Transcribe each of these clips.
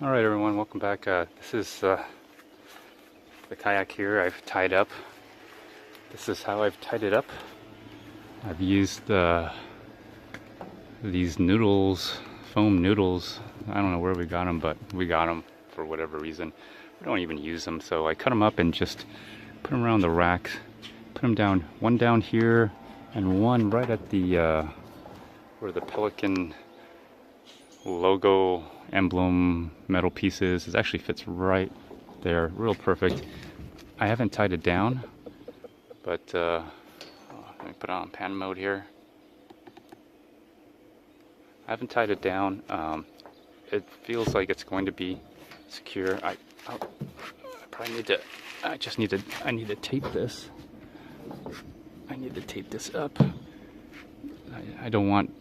Alright everyone, welcome back. This is the kayak here I've tied up. This is how I've tied it up. I've used these noodles, foam noodles. I don't know where we got them, but we got them for whatever reason. We don't even use them, so I cut them up and just put them around the racks. Put them down, one down here and one right at the where the Pelican logo emblem metal pieces. It actually fits right there, real perfect. I haven't tied it down, but let me put it on pan mode here. I haven't tied it down. It feels like it's going to be secure. I probably need to. I need to tape this. I need to tape this up. I don't want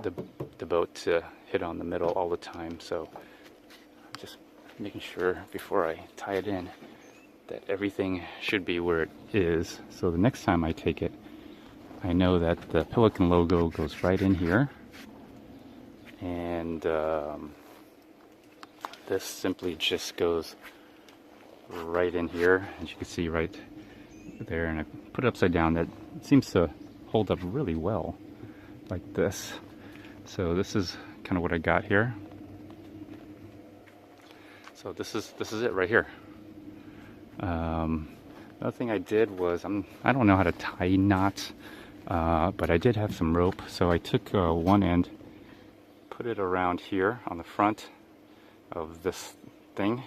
the boat to hit on the middle all the time, so I'm just making sure before I tie it in that everything should be where it is, so the next time I take it I know that the Pelican logo goes right in here, and this simply just goes right in here, as you can see right there, and I put it upside down. That seems to hold up really well like this. So this is kind of what I got here. So this is it right here. Another thing I did was I don't know how to tie knots, but I did have some rope. So I took one end, put it around here on the front of this thing,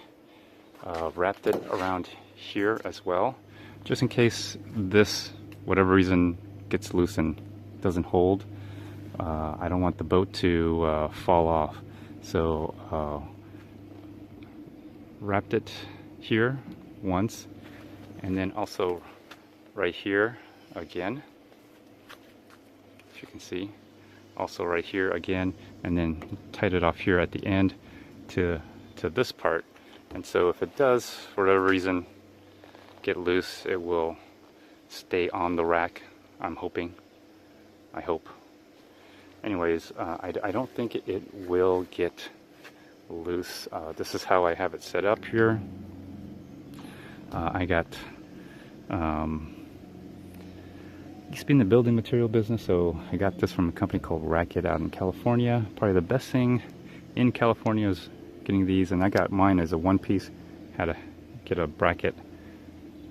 wrapped it around here as well, just in case this, whatever reason, gets loose and doesn't hold. I don't want the boat to fall off, so wrapped it here once, and then also right here again, as you can see, also right here again, and then tied it off here at the end to this part. And so if it does, for whatever reason, get loose, it will stay on the rack. I'm hoping. I hope. Anyways, I don't think it will get loose. This is how I have it set up here. I got, used to be in the building material business, so I got this from a company called Racket out in California. Probably the best thing in California is getting these, and I got mine as a one piece. Had to get a bracket,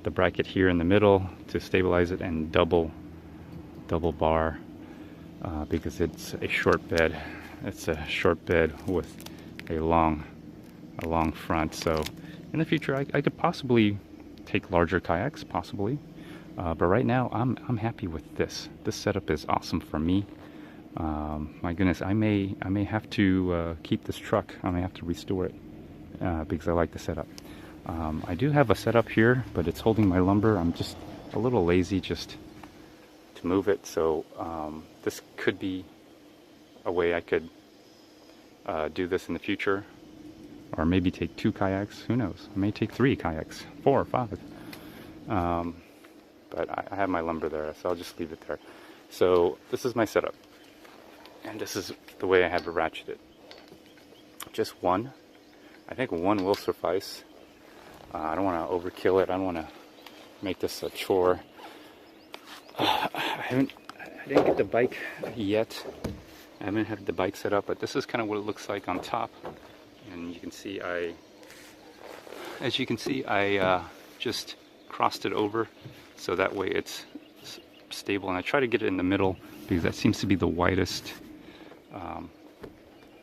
the bracket here in the middle to stabilize it, and double bar. Because it's a short bed. It's a short bed with a long front. So in the future, I could possibly take larger kayaks, possibly. But right now, I'm happy with this. This setup is awesome for me. My goodness, I may have to keep this truck. I may have to restore it because I like the setup. I do have a setup here, but it's holding my lumber. I'm just a little lazy just to move it, so this could be a way I could do this in the future, or maybe take 2 kayaks. Who knows? I may take 3 kayaks, 4 or 5. But I have my lumber there, so I'll just leave it there. So this is my setup, and this is the way I have it ratcheted. Just one. I think one will suffice. I don't want to overkill it. I don't want to make this a chore. I didn't get the bike yet. I haven't had the bike set up, but this is kind of what it looks like on top. And you can see as you can see, I just crossed it over so that way it's stable. And I try to get it in the middle because that seems to be the widest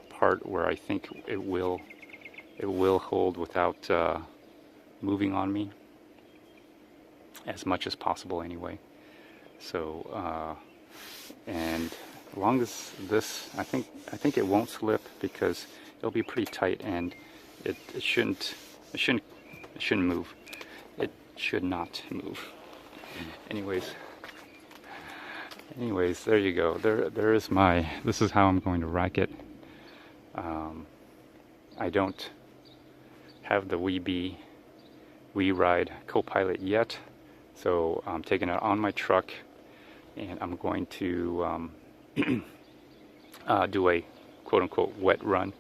part where I think it will hold without moving on me as much as possible anyway. So and as long as this, I think it won't slip because it'll be pretty tight, and it shouldn't move. It should not move. Anyways, there you go. There is my. This is how I'm going to rack it. I don't have the WeRide co-pilot yet, so I'm taking it on my truck, and I'm going to do a quote-unquote wet run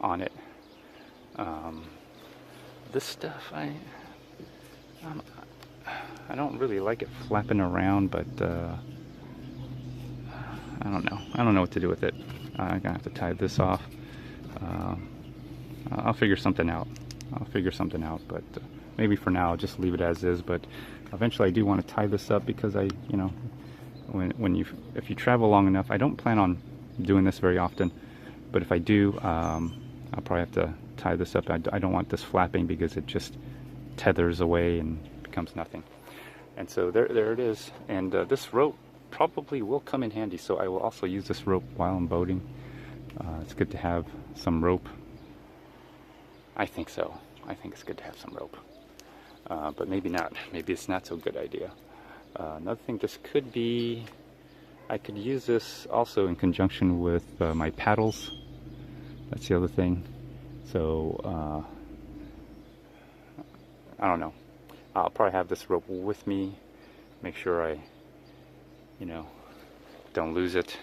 on it. This stuff, I don't really like it flapping around, but I don't know. I don't know what to do with it. I'm gonna have to tie this off. I'll figure something out. But maybe for now I'll just leave it as is. But eventually I do want to tie this up because if you travel long enough, I don't plan on doing this very often, but if I do, I'll probably have to tie this up. I don't want this flapping because it just tethers away and becomes nothing. And so there it is. And this rope probably will come in handy, so I will also use this rope while I'm boating. It's good to have some rope. I think so. I think it's good to have some rope. But maybe not. Maybe it's not so good idea. Another thing, this could be, I could use this also in conjunction with my paddles. That's the other thing. So, I don't know. I'll probably have this rope with me. Make sure I, don't lose it.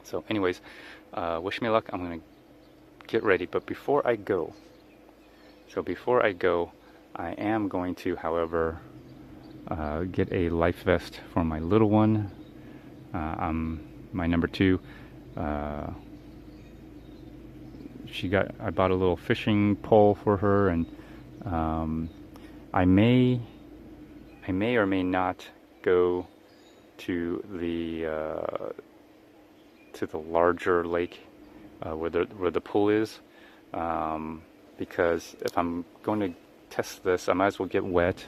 So anyways, wish me luck. I'm going to get ready. But before I go, I am going to, however, get a life vest for my little one. My number 2. I bought a little fishing pole for her, and I may or may not go to the larger lake where the pool is, because if I'm going to test this, I might as well get wet.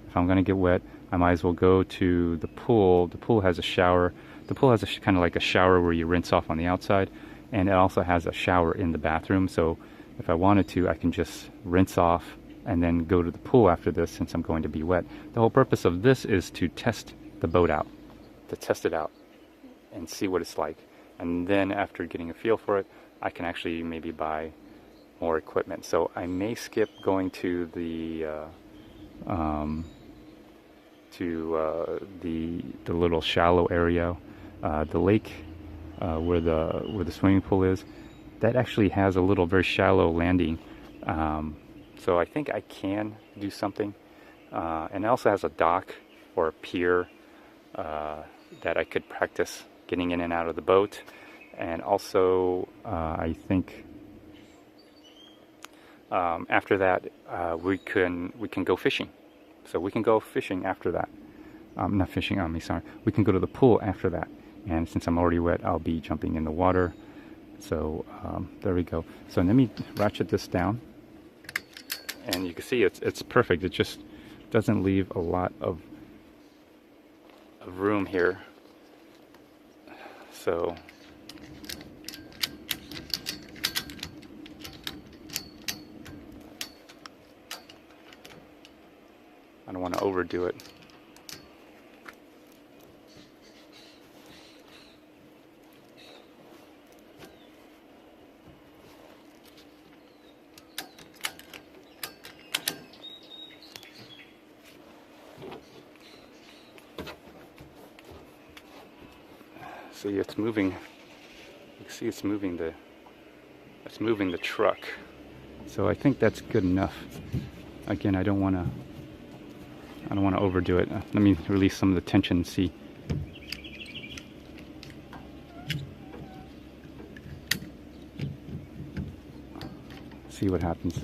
If I'm going to get wet, I might as well go to the pool. The pool has a shower. The pool has a kind of like a shower where you rinse off on the outside, and it also has a shower in the bathroom. So if I wanted to, I can just rinse off and then go to the pool after this, since I'm going to be wet. The whole purpose of this is to test the boat out, to test it out and see what it's like. And then after getting a feel for it, I can actually maybe buy more equipment. So I may skip going to the little shallow area, the lake where the swimming pool is. That actually has a little very shallow landing. So I think I can do something. And it also has a dock or a pier that I could practice getting in and out of the boat. And also, I think after that, we can go fishing. So we can go fishing after that. Not fishing, sorry. We can go to the pool after that. And since I'm already wet, I'll be jumping in the water. So there we go. So let me ratchet this down. And you can see it's perfect. It just doesn't leave a lot of room here. So I don't want to overdo it. See, it's moving. You can see it's moving the truck. So I think that's good enough. Again, I don't want to overdo it. Let me release some of the tension and see. See what happens.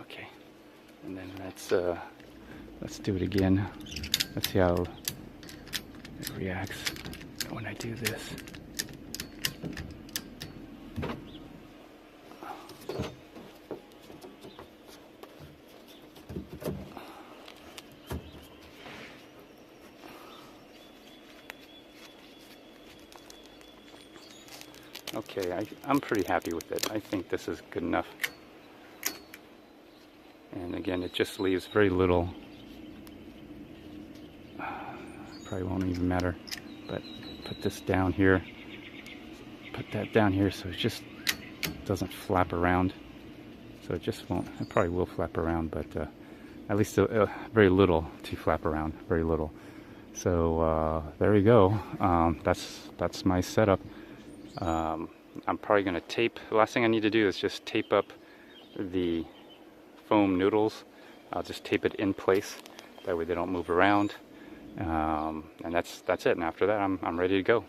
Okay, and then let's do it again. Let's see how it reacts when I do this. Okay, I'm pretty happy with it. I think this is good enough. And again, it just leaves very little. Probably won't even matter. But put this down here. Put that down here so it just doesn't flap around. So it just won't. It probably will flap around, but at least very little to flap around, very little. So there you go. That's my setup. I'm probably going to tape. The last thing I need to do is just tape up the foam noodles. I'll just tape it in place. That way they don't move around. And that's it. And after that, I'm ready to go.